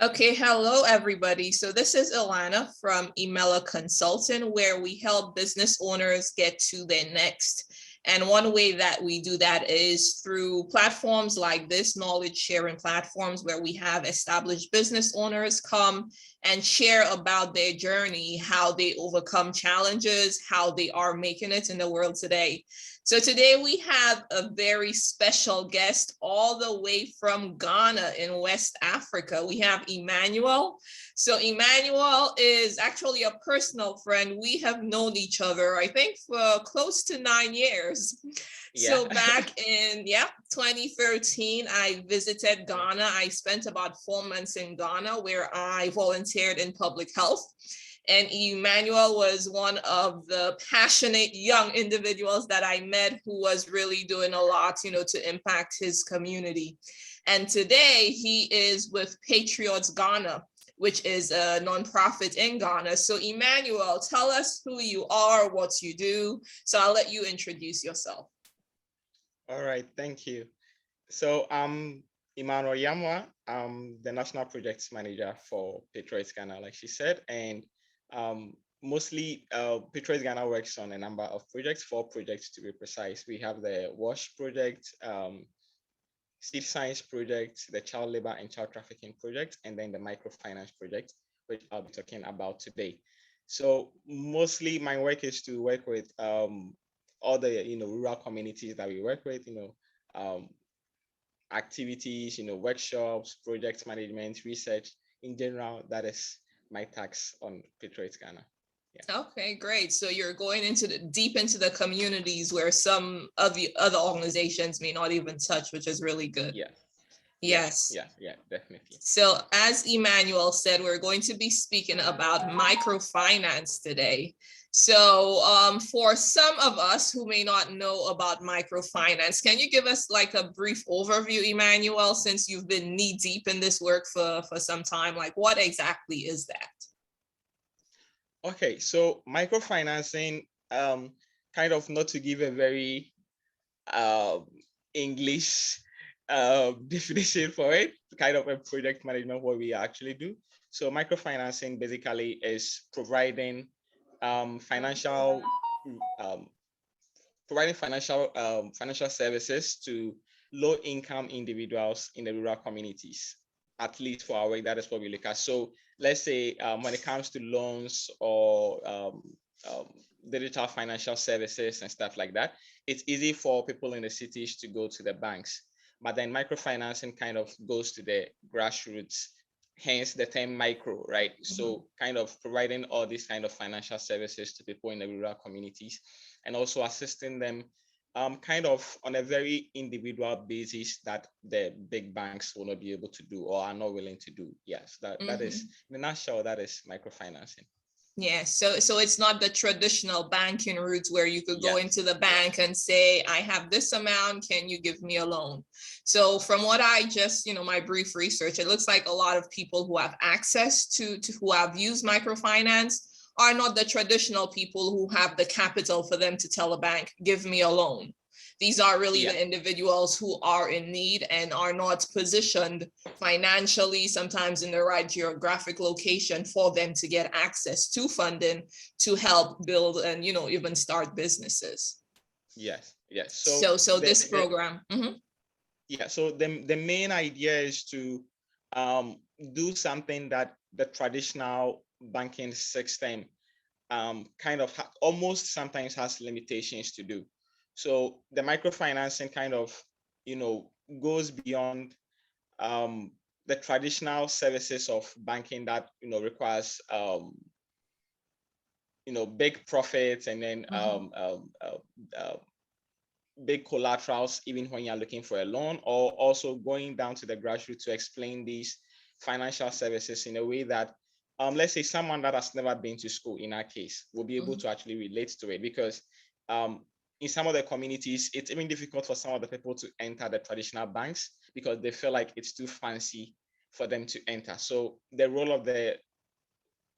Okay, hello everybody. So this is Ilana from Imela Consulting, where we help business owners get to their next. And one way that we do that is through platforms like this, knowledge sharing platforms, where we have established business owners come and share about their journey, how they overcome challenges, how they are making it in the world today. So today we have a very special guest all the way from Ghana in West Africa. We have Emmanuel. So Emmanuel is actually a personal friend. We have known each other, I think, for close to 9 years. Yeah. So back in 2013, I visited Ghana. I spent about 4 months in Ghana where I volunteered in public health. And Emmanuel was one of the passionate young individuals that I met who was really doing a lot, to impact his community. And today he is with Patriots Ghana, which is a nonprofit in Ghana. So Emmanuel, tell us who you are, what you do. So I'll let you introduce yourself. All right, thank you. So I'm Emmanuel Yamwa. I'm the National Projects Manager for Patriots Ghana, like she said, and mostly Patriots Ghana works on a number of projects, 4 projects to be precise. We have the WASH project, Seed Science project, the Child Labor and Child Trafficking project, and then the Microfinance project, which I'll be talking about today. So mostly my work is to work with all the rural communities that we work with, activities, workshops, project management, research in general. That is my tax on Patriots Ghana. Yeah. Okay, great. So you're going into deep into the communities where some of the other organizations may not even touch, which is really good. Yeah. Yes. Yeah, definitely. So as Emmanuel said, we're going to be speaking about microfinance today. So for some of us who may not know about microfinance, can you give us like a brief overview, Emmanuel, since you've been knee deep in this work for some time? Like what exactly is that? Okay, so microfinancing, kind of not to give a very English definition for it, kind of a project management what we actually do. So microfinancing basically is financial um, financial services to low income individuals in the rural communities. At least for our work, that is what we look at. So let's say when it comes to loans or um, digital financial services and stuff like that, it's easy for people in the cities to go to the banks. But then microfinancing kind of goes to the grassroots, hence the term micro, right? So kind of providing all these kind of financial services to people in the rural communities and also assisting them kind of on a very individual basis that the big banks will not be able to do or are not willing to do. Yes, that is, in a nutshell, that is microfinancing. Yeah, so it's not the traditional banking routes where you could go into the bank and say, I have this amount, can you give me a loan? So from what I just, my brief research, it looks like a lot of people who have access to who have used microfinance are not the traditional people who have the capital for them to tell a bank, give me a loan. These are really the individuals who are in need and are not positioned financially, sometimes in the right geographic location for them to get access to funding to help build and, even start businesses. Yes. So this program. Yeah, so the main idea is to do something that the traditional banking system kind of almost sometimes has limitations to do. So the microfinancing kind of, goes beyond the traditional services of banking that, requires, big profits and then big collaterals, even when you're looking for a loan, or also going down to the grassroots to explain these financial services in a way that let's say someone that has never been to school in our case will be able to actually relate to it, because in some of the communities it's even difficult for some of the people to enter the traditional banks because they feel like it's too fancy for them to enter. So the role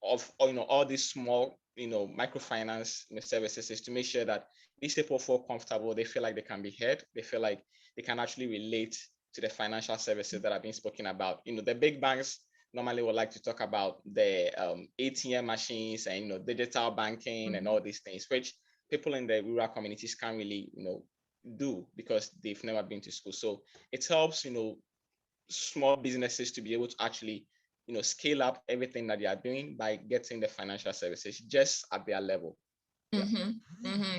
of all these small microfinance services is to make sure that these people feel comfortable, they feel like they can be heard, they feel like they can actually relate to the financial services that are being spoken about. The big banks normally would like to talk about the ATM machines and digital banking and all these things, which people in the rural communities can't really do because they've never been to school. So it helps small businesses to be able to actually scale up everything that they are doing by getting the financial services just at their level.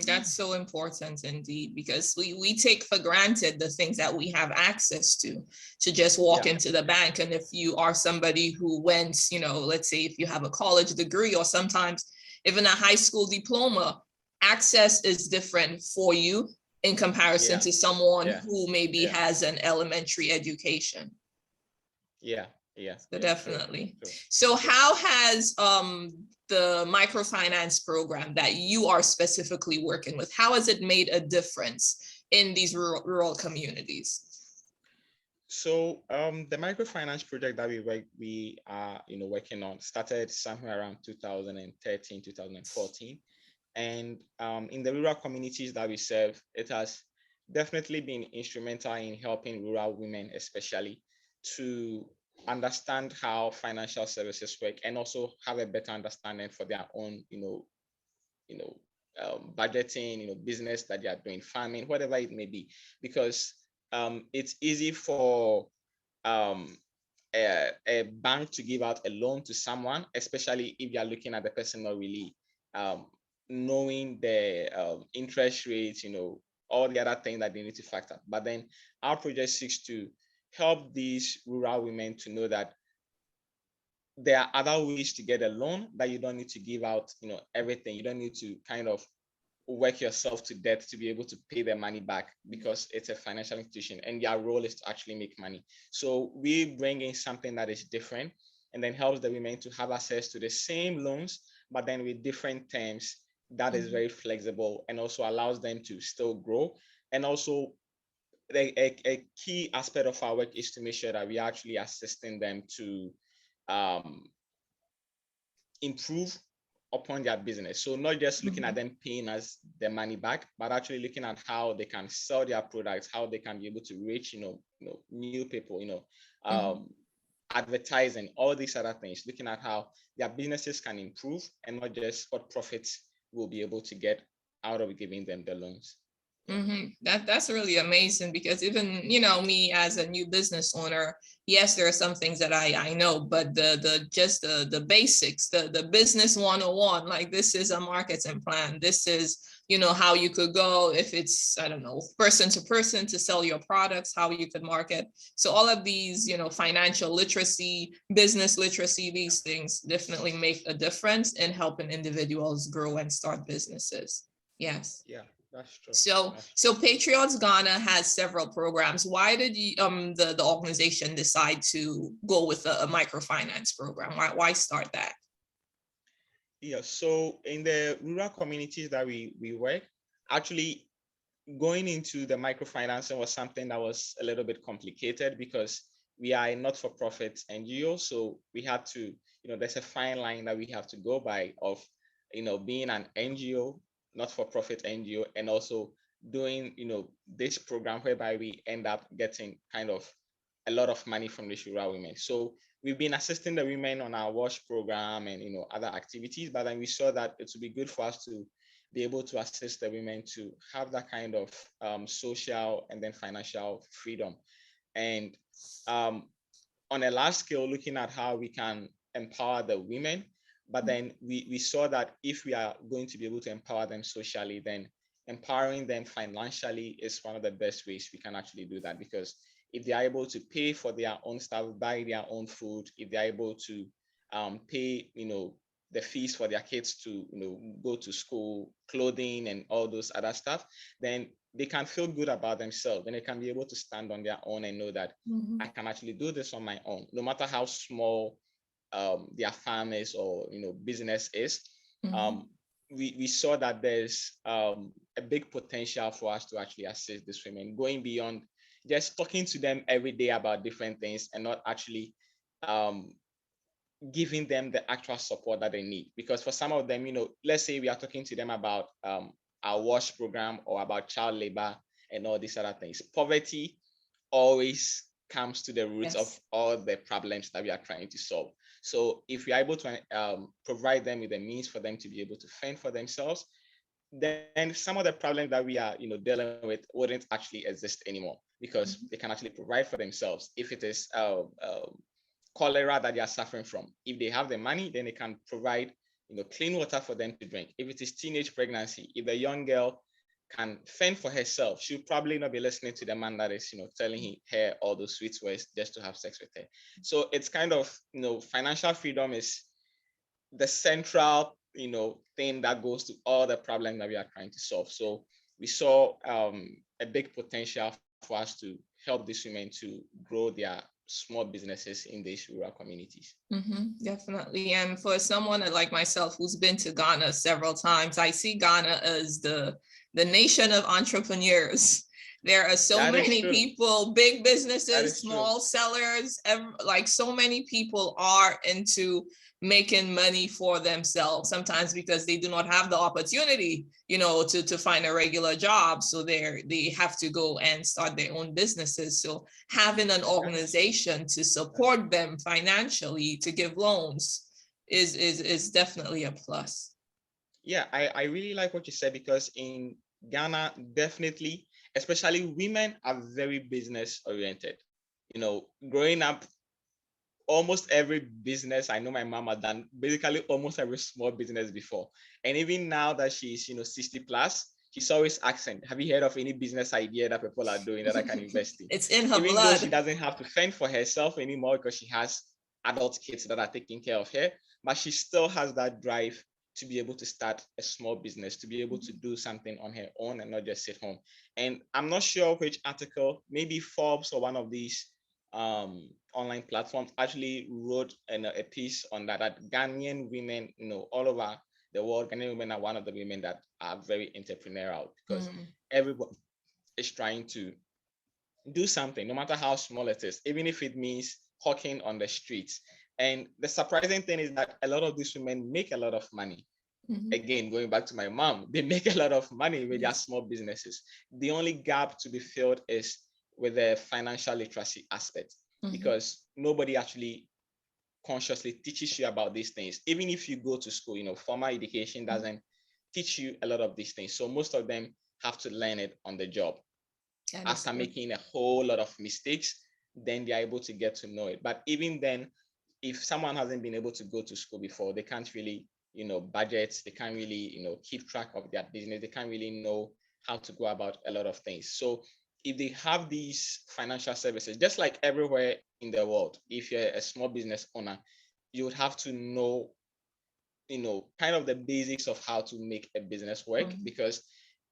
That's so important indeed, because we take for granted the things that we have access to just walk into the bank. And if you are somebody who went, let's say if you have a college degree or sometimes even a high school diploma, access is different for you in comparison to someone who maybe has an elementary education. So definitely. True. So how has the microfinance program that you are specifically working with, how has it made a difference in these rural communities? So the microfinance project that we are working on started somewhere around 2013, 2014. And in the rural communities that we serve, it has definitely been instrumental in helping rural women, especially, to understand how financial services work and also have a better understanding for their own, budgeting, business that they are doing, farming, whatever it may be, because it's easy for a bank to give out a loan to someone, especially if you are looking at the person not really knowing the interest rates, all the other things that they need to factor. But then our project seeks to help these rural women to know that there are other ways to get a loan, that you don't need to give out, everything. You don't need to kind of work yourself to death to be able to pay their money back, because it's a financial institution and their role is to actually make money. So we bring in something that is different and then helps the women to have access to the same loans, but then with different terms that is very flexible and also allows them to still grow. And also a key aspect of our work is to make sure that we are actually assisting them to improve upon their business. So not just looking at them paying us the money back, but actually looking at how they can sell their products, how they can be able to reach, new people, advertising, all these other things, looking at how their businesses can improve and not just what profits we'll be able to get out of giving them the loans. That's really amazing, because even me as a new business owner, yes, there are some things that I know, but the basics, the business 101, like this is a marketing plan, this is how you could go if it's, I don't know, person to person to sell your products, how you could market. So all of these financial literacy, business literacy, these things definitely make a difference in helping individuals grow and start businesses. Yes. That's true. So Patriots Ghana has several programs. Why did you the organization decide to go with a microfinance program? Why start that? So in the rural communities that we work, actually going into the microfinancing was something that was a little bit complicated, because we are a not-for-profit NGO. So we had to, there's a fine line that we have to go by of, being an NGO, not-for-profit NGO, and also doing, this program whereby we end up getting kind of a lot of money from these rural women. So we've been assisting the women on our WASH program and, other activities, but then we saw that it would be good for us to be able to assist the women to have that kind of social and then financial freedom. And on a large scale, looking at how we can empower the women, but then we saw that if we are going to be able to empower them socially, then empowering them financially is one of the best ways we can actually do that. Because if they are able to pay for their own stuff, buy their own food, if they are able to pay, the fees for their kids to, go to school, clothing and all those other stuff, then they can feel good about themselves and they can be able to stand on their own and know that I can actually do this on my own, no matter how small their farm is or business is. We saw that there's a big potential for us to actually assist these women, going beyond just talking to them every day about different things and not actually giving them the actual support that they need. Because for some of them, let's say we are talking to them about our WASH program or about child labor and all these other things. Poverty always comes to the roots of Yes. all the problems that we are trying to solve. So if we are able to provide them with the means for them to be able to fend for themselves, then some of the problems that we are, dealing with wouldn't actually exist anymore, because Mhm. they can actually provide for themselves. If it is cholera that they are suffering from, if they have the money, then they can provide, clean water for them to drink. If it is teenage pregnancy, if the young girl can fend for herself, she'll probably not be listening to the man that is, telling her all those sweet words just to have sex with her. So it's kind of, financial freedom is the central, thing that goes to all the problems that we are trying to solve. So we saw a big potential for us to help these women to grow their small businesses in these rural communities. Definitely. And for someone like myself who's been to Ghana several times, I see Ghana as the nation of entrepreneurs. There are so That is many true. people, big That businesses, is true. small sellers, like so many people are into making money for themselves, sometimes because they do not have the opportunity, to find a regular job. So they have to go and start their own businesses. So having an Exactly. organization to support them financially, to give loans, is definitely a plus. Yeah, I really like what you said, because in Ghana, definitely, especially women are very business oriented. Growing up, almost every business I know my mom had done, basically almost every small business before. And even now that she's, 60 plus, she's always asking, have you heard of any business idea that people are doing that I can invest in? It's in her Even though she blood. doesn't have to fend for herself anymore because she has adult kids that are taking care of her, but she still has that drive to be able to start a small business, to be able to do something on her own and not just sit home. And I'm not sure which article, maybe Forbes or one of these online platforms actually wrote a piece on that Ghanaian women, all over the world, Ghanaian women are one of the women that are very entrepreneurial, because Mm. everyone is trying to do something, no matter how small it is, even if it means hawking on the streets. And the surprising thing is that a lot of these women make a lot of money. Mhm. Again, going back to my mom, they make a lot of money with their Yes. small businesses. The only gap to be filled is with the financial literacy aspect, Mhm. because nobody actually consciously teaches you about these things. Even if you go to school, formal education doesn't teach you a lot of these things. So most of them have to learn it on the job. That is After true. making a whole lot of mistakes, then they're able to get to know it. But even then, if someone hasn't been able to go to school before, they can't really, budget, they can't really, keep track of their business, they can't really know how to go about a lot of things. So if they have these financial services, just like everywhere in the world, if you're a small business owner, you would have to know, kind of the basics of how to make a business work. Mhm. Because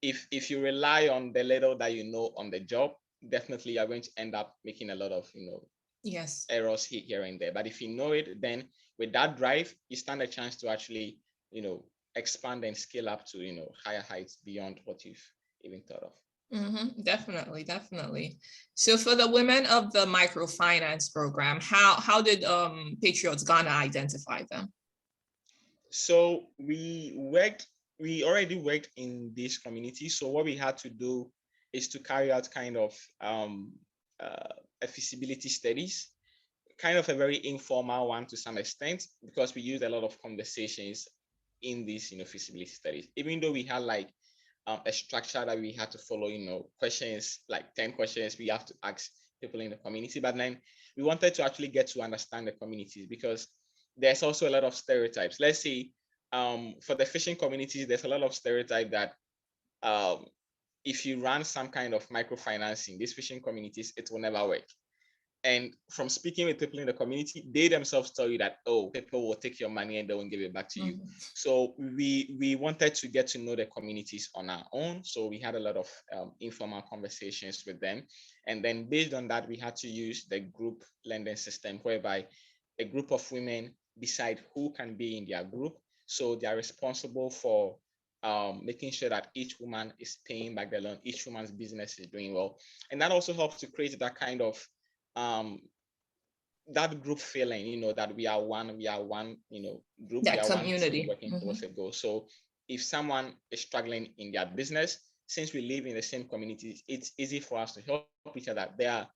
if you rely on the little that you know on the job, definitely you're going to end up making a lot of, Yes. errors here and there. But if you know it, then with that drive, you stand a chance to actually, expand and scale up to, higher heights beyond what you've even thought of. Definitely, definitely. So for the women of the microfinance program, how did Patriots Ghana identify them? So we already worked in this community. So what we had to do is to carry out kind of a feasibility studies, kind of a very informal one to some extent, because we used a lot of conversations in these, feasibility studies. Even though we had like a structure that we had to follow, questions, like 10 questions we have to ask people in the community, but then we wanted to actually get to understand the communities, because there's also a lot of stereotypes. Let's say for the fishing communities, there's a lot of stereotype that um, if you run some kind of microfinancing, these fishing communities, it will never work. And from speaking with people in the community, they themselves tell you that, oh, people will take your money and they won't give it back to you. Mhm. So we wanted to get to know the communities on our own. So we had a lot of informal conversations with them. And then based on that, we had to use the group lending system, whereby a group of women decide who can be in their group. So they are responsible for making sure that each woman is paying back the loan, each woman's business is doing well. And that also helps to create that kind of um, that group feeling, that we are one, group, we That are one team community. working towards a goal. So if someone is struggling in their business, since we live in the same community, it's easy for us to help each other. There are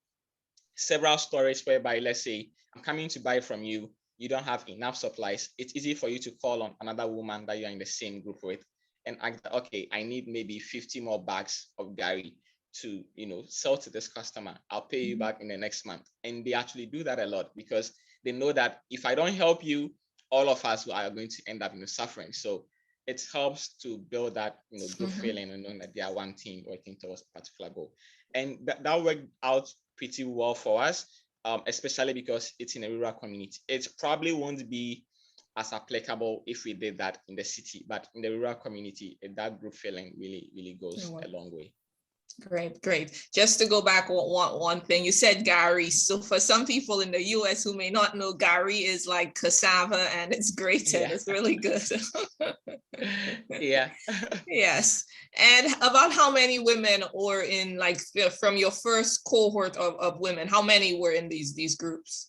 several stories whereby, let's say, I'm coming to buy from you, you don't have enough supplies. It's easy for you to call on another woman that you're in the same group with and ask, okay, I need maybe 50 more bags of Gary to, sell to this customer. I'll pay you back in the next month. And they actually do that a lot because they know that if I don't help you, all of us are going to end up suffering. So it helps to build that group feeling and knowing that they are one team working towards a particular goal. And that worked out pretty well for us, especially because it's in a rural community. It probably won't be as applicable if we did that in the city, but in the rural community, that group feeling really, really goes a long way. Great. Just to go back one thing, you said Gary. So for some people in the US who may not know, Gary is like cassava and it's grated. Yeah. It's really good. Yeah. Yes. And about how many women were in, like, from your first cohort of women, how many were in these groups?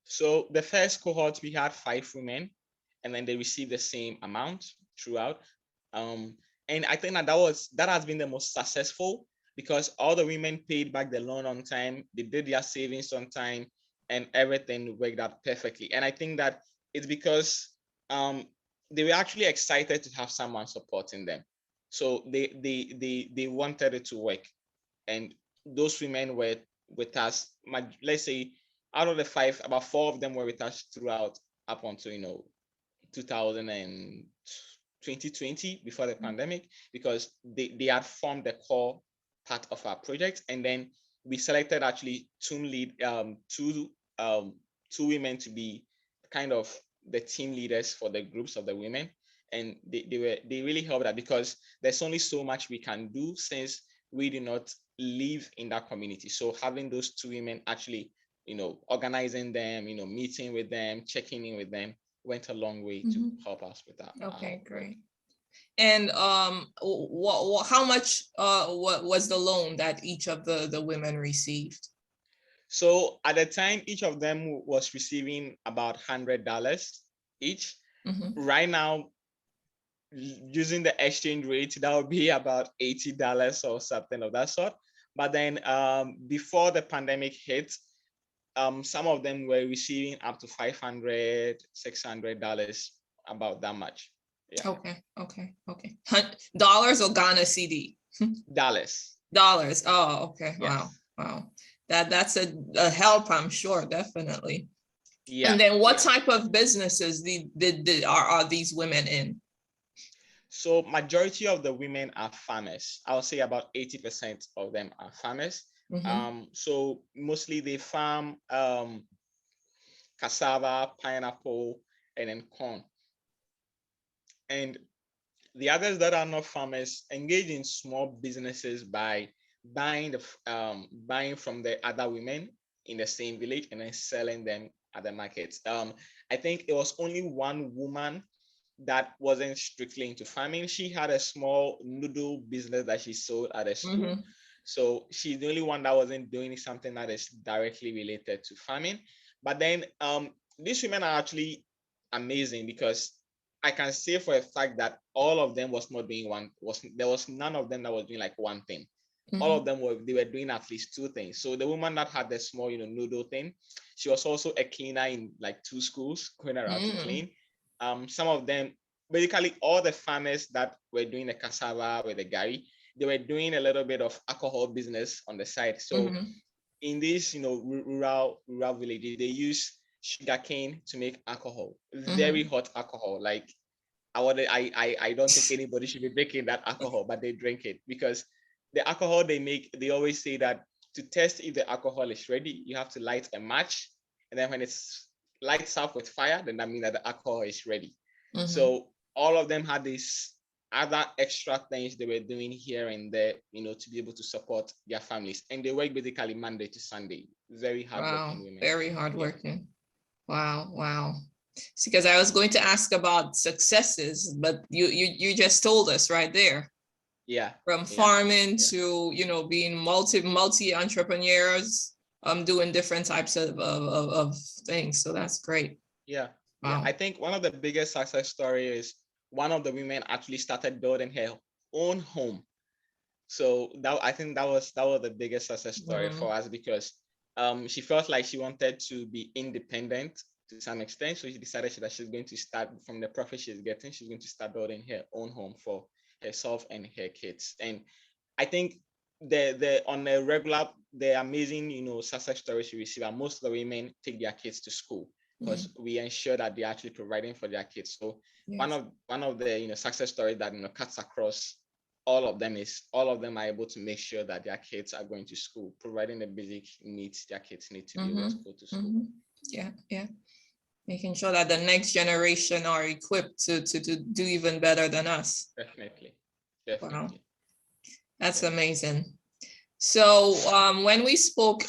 So the first cohort, we had 5 women, and then they received the same amount throughout. And I think that has been the most successful because all the women paid back the loan on time, they did their savings on time, and everything worked out perfectly. And I think that it's because they were actually excited to have someone supporting them. So they wanted it to work. And those women were with us, let's say out of the 5, about 4 of them were with us throughout up until 2020 before the pandemic, because they had formed the core part of our project. And then we selected actually two women to be kind of the team leaders for the groups of the women. And they really helped that because there's only so much we can do since we do not live in that community. So having those 2 women actually, organizing them, meeting with them, checking in with them went a long way to help us with that. Okay, great. And how much what was the loan that each of the women received? So at the time, each of them was receiving about $100 each. Right now, using the exchange rate, that would be about $80 or something of that sort. But then before the pandemic hit, some of them were receiving up to $500, $600, about that much. Yeah. Okay. Dollars or Ghana CD? Dollars. Oh, okay. Yes. Wow. That's a help, I'm sure, definitely. Yeah. And then what type of businesses are these women in? So majority of the women are farmers. I would say about 80% of them are farmers. So mostly they farm cassava, pineapple, and then corn. And the others that are not farmers engage in small businesses by buying from the other women in the same village and then selling them at the markets. I think it was only one woman that wasn't strictly into farming. She had a small noodle business that she sold at a school. So she's the only one that wasn't doing something that is directly related to farming. But then these women are actually amazing because I can say for a fact that all of them was not doing there was none of them that was doing like one thing. All of them were doing at least 2 things. So the woman that had the small, noodle thing, she was also a cleaner in like 2 schools, going around to clean. Some of them, basically all the farmers that were doing the cassava with the Gary, they were doing a little bit of alcohol business on the side. So in these, rural villages, they use sugarcane to make alcohol, very hot alcohol. Like I don't think anybody should be making that alcohol, but they drink it because the alcohol they make, they always say that to test if the alcohol is ready, you have to light a match. And then when it's lights up with fire, then that means that the alcohol is ready. So all of them had these other extra things they were doing here and there, to be able to support their families. And they work basically Monday to Sunday. Very hardworking women. Very hardworking. Yeah. Wow. See, because I was going to ask about successes, but you just told us right there. Yeah. From farming to, being multi entrepreneurs, doing different types of things. So that's great. Yeah. Wow. Yeah. I think one of the biggest success stories is one of the women actually started building her own home. So I think that was the biggest success story for us because she felt like she wanted to be independent to some extent. So she decided that she's going to start from the profit she's getting, she's going to start building her own home for herself and her kids. And I think the on a regular, the amazing, success stories you receive are most of the women take their kids to school because we ensure that they're actually providing for their kids. So one of the success stories that cuts across all of them is all of them are able to make sure that their kids are going to school, providing the basic needs their kids need to be able to go to school. Yeah. Making sure that the next generation are equipped to do even better than us. Definitely. Wow. That's amazing. So when we spoke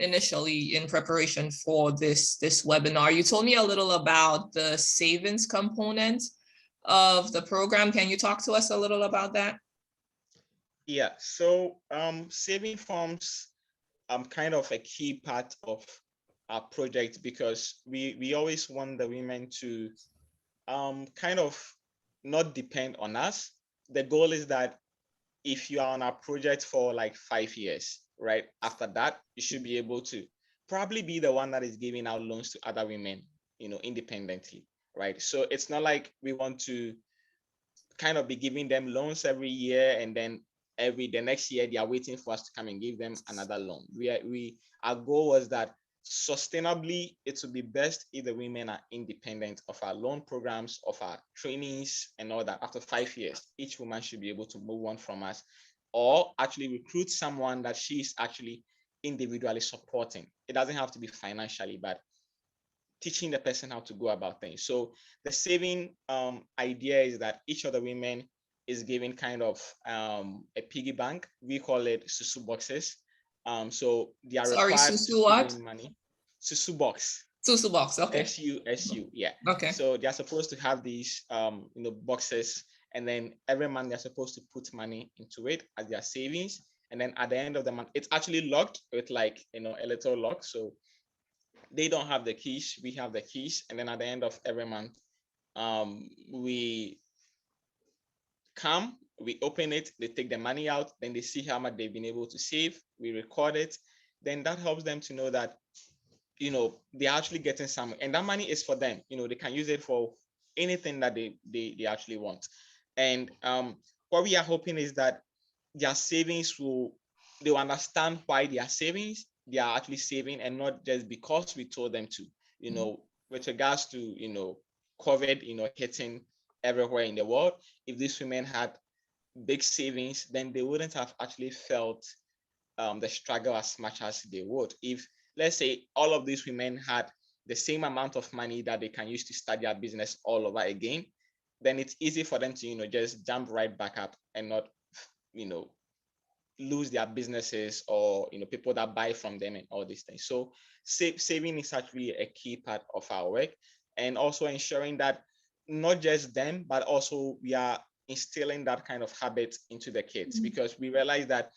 initially in preparation for this webinar, you told me a little about the savings component of the program. Can you talk to us a little about that? Yeah, so saving forms kind of a key part of our project because we always want the women to kind of not depend on us. The goal is that if you are on our project for like 5 years, right, after that, you should be able to probably be the one that is giving out loans to other women, independently, right? So it's not like we want to kind of be giving them loans every year and then the next year they are waiting for us to come and give them another loan. Our goal was that sustainably it would be best if the women are independent of our loan programs, of our trainings and all that. After 5 years, each woman should be able to move on from us or actually recruit someone that she is actually individually supporting. It doesn't have to be financially, but teaching the person how to go about things. So the saving idea is that each of the women is given kind of a piggy bank. We call it susu boxes. So they are required Susu to what? put in money. Susu box. Susu box. Okay. SU. Yeah. Okay. So they are supposed to have these boxes, and then every month they're supposed to put money into it as their savings. And then at the end of the month, it's actually locked with like a little lock. So they don't have the keys, we have the keys, and then at the end of every month we come, we open it, they take the money out, then they see how much they've been able to save, we record it, then that helps them to know that they're actually getting some, and that money is for them. They can use it for anything that they actually want. And what we are hoping is that their savings they'll understand why they are savings, they are actually saving, and not just because we told them to. With regards to COVID hitting everywhere in the world, if these women had big savings, then they wouldn't have actually felt the struggle as much as they would if, let's say, all of these women had the same amount of money that they can use to start their business all over again. Then it's easy for them to just jump right back up and not lose their businesses or people that buy from them and all these things. So saving is actually a key part of our work, and also ensuring that not just them, but also we are instilling that kind of habit into the kids, because we realize that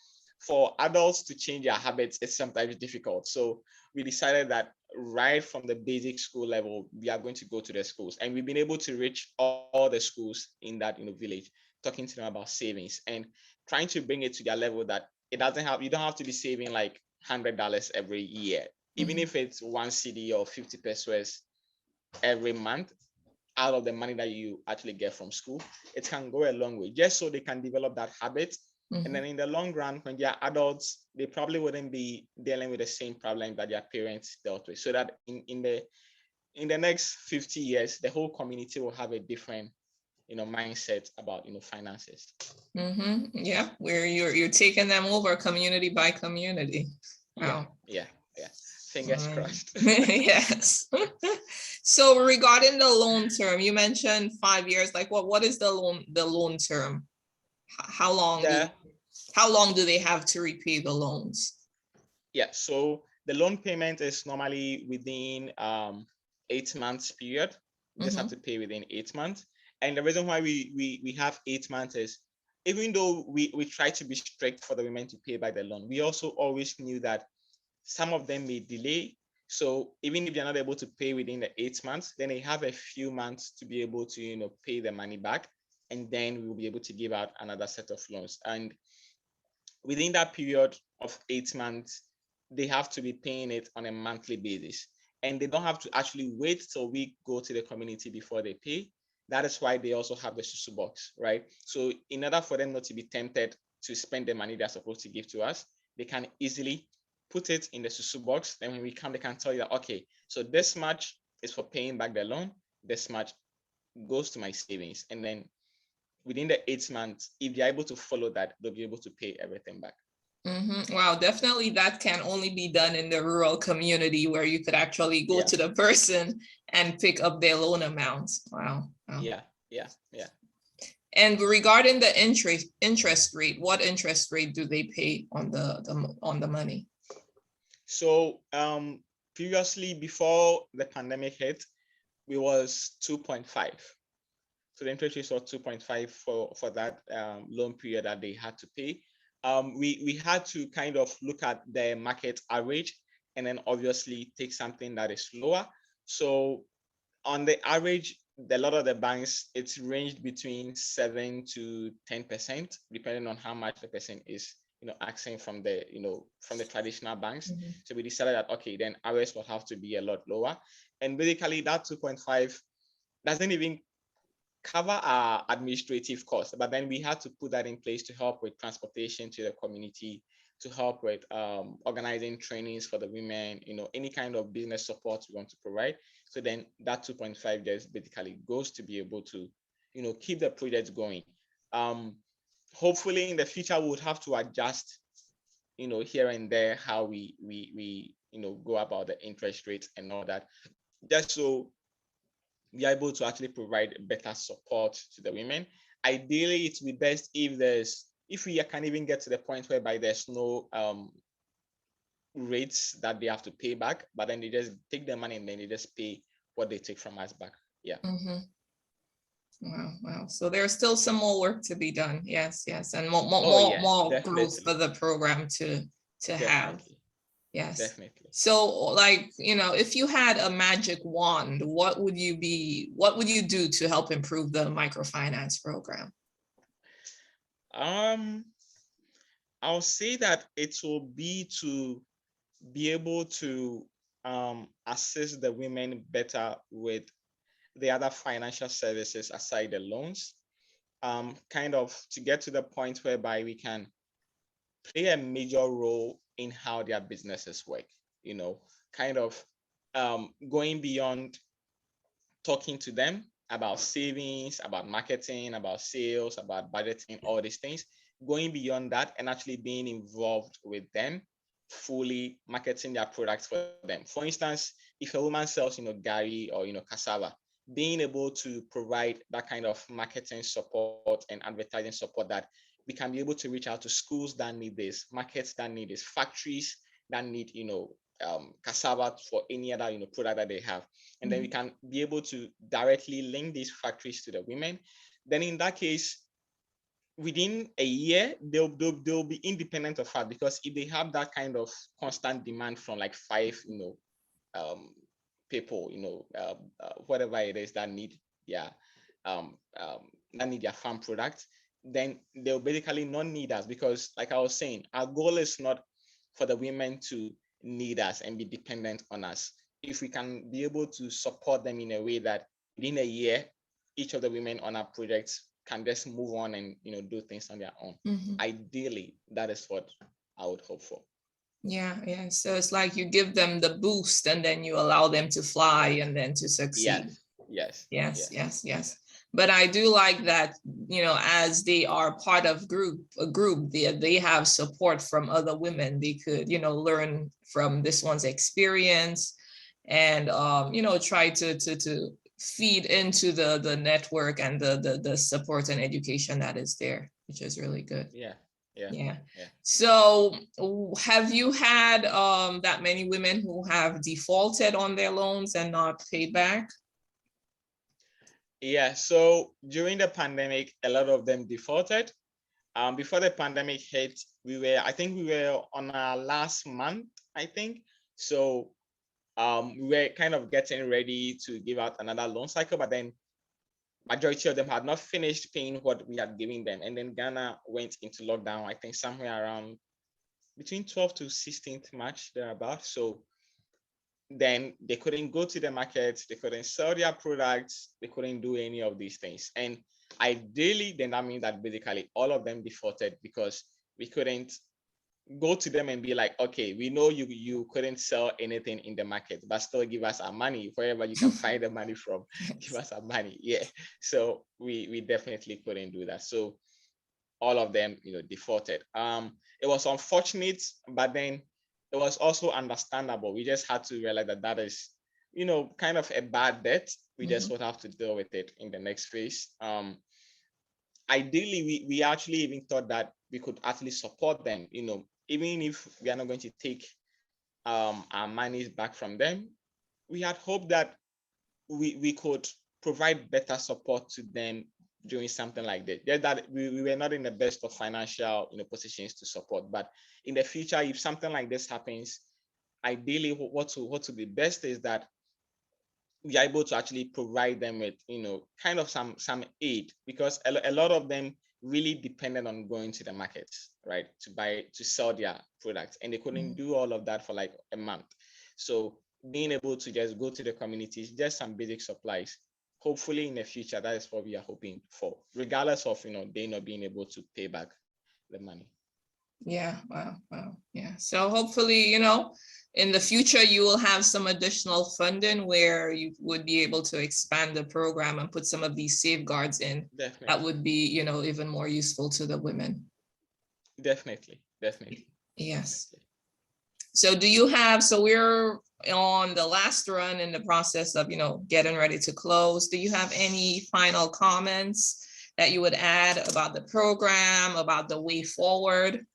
for adults to change their habits is sometimes difficult. So we decided that right from the basic school level, we are going to go to the schools, and we've been able to reach all the schools in that village, talking to them about savings and trying to bring it to their level that you don't have to be saving like $100 every year, even if it's 1 cedi or 50 pesos every month out of the money that you actually get from school. It can go a long way, just so they can develop that habit. And then in the long run, when they are adults, they probably wouldn't be dealing with the same problem that their parents dealt with. So that in the next 50 years, the whole community will have a different mindset about finances. Yeah, where you're taking them over community by community. Wow. Yeah. Fingers crossed. Yes. So regarding the loan term, you mentioned 5 years. Like what is the loan term? How long do they have to repay the loans? Yeah, so the loan payment is normally within 8 months period. You just have to pay within 8 months. And the reason why we have 8 months is, even though we try to be strict for the women to pay back the loan, we also always knew that some of them may delay. So even if they're not able to pay within the 8 months, then they have a few months to be able to pay the money back, and then we'll be able to give out another set of loans. And within that period of 8 months, they have to be paying it on a monthly basis. And they don't have to actually wait till we go to the community before they pay. That is why they also have the susu box, right? So in order for them not to be tempted to spend the money they're supposed to give to us, they can easily put it in the susu box. Then when we come, they can tell you that, okay, so this much is for paying back the loan, this much goes to my savings. And then within the 8 months, if they're able to follow that, they'll be able to pay everything back. Wow, definitely that can only be done in the rural community where you could actually go Yeah. to the person and pick up their loan amount. Wow. Yeah. And regarding the interest rate, what interest rate do they pay on the money? So previously, before the pandemic hit, we was 2.5. So the interest rate was 2.5 for that loan period that they had to pay. We had to kind of look at the market average and then obviously take something that is lower. So on the average, a lot of the banks, it's ranged between 7 to 10%, depending on how much the person is, asking from the, from the traditional banks. Mhm. So we decided that, okay, then ours will have to be a lot lower. And basically that 2.5 doesn't even cover our administrative costs, but then we had to put that in place to help with transportation to the community, to help with organizing trainings for the women, any kind of business support we want to provide. So then that 2.5 just basically goes to be able to, keep the project going. Hopefully in the future we would have to adjust, here and there how we go about the interest rates and all that, just so be able to actually provide better support to the women. Ideally, it would be best if we can even get to the point whereby there's no rates that they have to pay back, but then they just take the money and then they just pay what they take from us back. Yeah. Mm-hmm. Wow. So there's still some more work to be done. Yes. And more growth for the program to have. Yes. Definitely. So like, if you had a magic wand, what would you do to help improve the microfinance program? I'll say that it will be to be able to assist the women better with the other financial services aside the loans, kind of to get to the point whereby we can play a major role in how their businesses work, kind of going beyond talking to them about savings, about marketing, about sales, about budgeting, all these things, going beyond that and actually being involved with them, fully marketing their products for them. For instance, if a woman sells, gari or, cassava, being able to provide that kind of marketing support and advertising support that we can be able to reach out to schools that need this, markets that need this, factories that need, cassava for any other, product that they have. And then we can be able to directly link these factories to the women. Then in that case, within a year, they'll be independent of her, because if they have that kind of constant demand from like 5, people, whatever it is that need their farm products, then they'll basically not need us, because like I was saying, our goal is not for the women to need us and be dependent on us. If we can be able to support them in a way that within a year, each of the women on our projects can just move on and do things on their own. Ideally, that is what I would hope for. Yeah. So it's like you give them the boost and then you allow them to fly and then to succeed. Yes. But I do like that, as they are part of a group, they have support from other women. They could, learn from this one's experience and, try to feed into the network and the support and education that is there, which is really good. Yeah. So have you had that many women who have defaulted on their loans and not paid back? Yeah, so during the pandemic, a lot of them defaulted. Before the pandemic hit, I think we were on our last month, I think. So we were kind of getting ready to give out another loan cycle, but then majority of them had not finished paying what we had given them. And then Ghana went into lockdown, I think somewhere around between 12th to 16th March, thereabout. So then they couldn't go to the market, they couldn't sell their products, they couldn't do any of these things. And ideally, then that means that basically all of them defaulted because we couldn't go to them and be like, okay, we know you couldn't sell anything in the market, but still give us our money wherever you can find the money from. Give us our money. Yeah. So we definitely couldn't do that. So all of them, defaulted. It was unfortunate, but then it was also understandable. We just had to realize that that is, kind of a bad debt. We just would have to deal with it in the next phase. Ideally, we actually even thought that we could actually support them, even if we are not going to take our monies back from them. We had hoped that we could provide better support to them doing something like that. Just that we were not in the best of financial positions to support. But in the future, if something like this happens, ideally what would be best is that we are able to actually provide them with kind of some aid, because a lot of them really depended on going to the markets, right, to sell their products, and they couldn't do all of that for like a month. So being able to just go to the communities, just some basic supplies, hopefully in the future, that is what we are hoping for, regardless of they not being able to pay back the money. Yeah, wow. Yeah. So hopefully, in the future, you will have some additional funding where you would be able to expand the program and put some of these safeguards in. Definitely. That would be, even more useful to the women. Definitely. Yes. So we're on the last run in the process of, getting ready to close. Do you have any final comments that you would add about the program, about the way forward?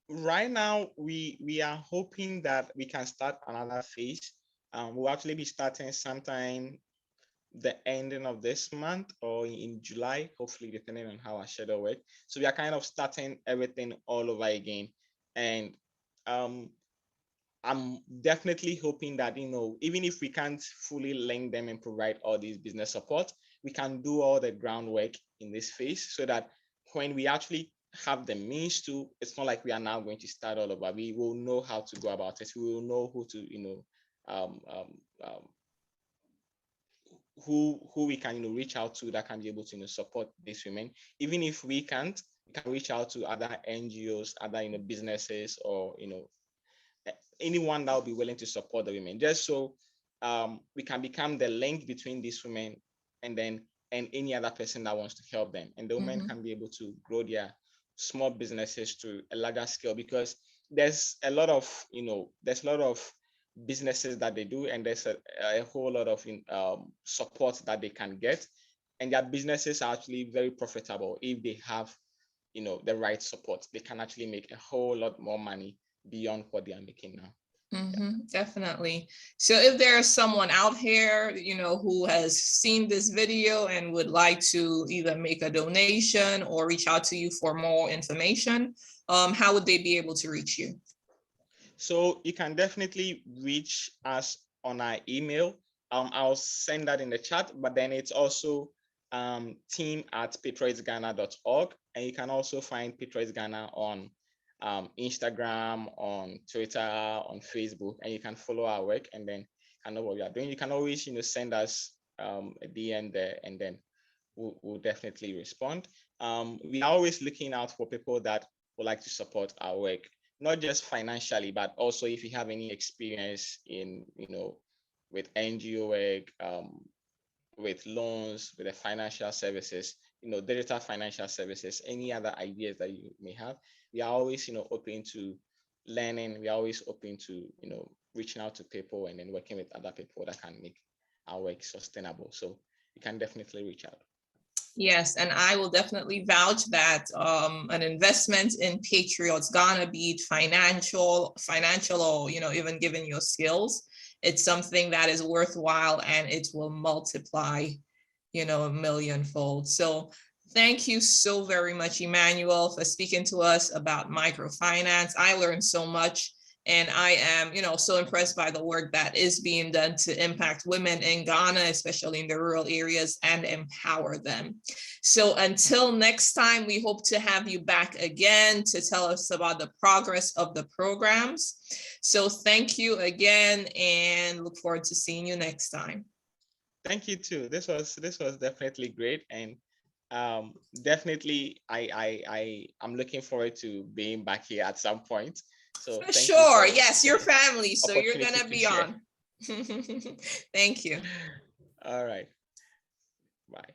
Right now we are hoping that we can start another phase. We'll actually be starting sometime the ending of this month or in July, hopefully, depending on how our schedule works. So we are kind of starting everything all over again. And I'm definitely hoping that, even if we can't fully link them and provide all these business support, we can do all the groundwork in this phase so that when we actually have the means to, it's not like we are now going to start all over. We will know how to go about it. We will know who to, who we can reach out to that can be able to support these women. Even if we can't, we can reach out to other NGOs, other businesses, or anyone that will be willing to support the women, just so we can become the link between these women and any other person that wants to help them, and the women can be able to grow their small businesses to a larger scale, because there's a lot of businesses that they do, and there's a whole lot of support that they can get, and their businesses are actually very profitable if they have the right support. They can actually make a whole lot more money beyond what they are making now. Definitely. So if there's someone out here, who has seen this video and would like to either make a donation or reach out to you for more information, how would they be able to reach you? So you can definitely reach us on our email. I'll send that in the chat, but then it's also team@patriotsghana.org, and you can also find Patriots Ghana on Instagram, on Twitter, on Facebook, and you can follow our work and then know what we are doing. You can always send us a DM there, and then we'll definitely respond. We are always looking out for people that would like to support our work, not just financially, but also if you have any experience in with NGO work, with loans, with the financial services, digital financial services, any other ideas that you may have. We are always, open to learning. We are always open to, reaching out to people and then working with other people that can make our work sustainable. So you can definitely reach out. Yes, and I will definitely vouch that an investment in Patriots Ghana, be it financial, or even given your skills, it's something that is worthwhile, and it will multiply, a millionfold. So thank you so very much, Emmanuel, for speaking to us about microfinance. I learned so much, And I am, so impressed by the work that is being done to impact women in Ghana, especially in the rural areas, and empower them. So until next time, we hope to have you back again to tell us about the progress of the programs. So thank you again, and look forward to seeing you next time. Thank you too. This was definitely great, and definitely I'm looking forward to being back here at some point. So For thank you sure. for Yes, your family. So you're opportunity gonna to be share. on. Thank you. All right. Bye.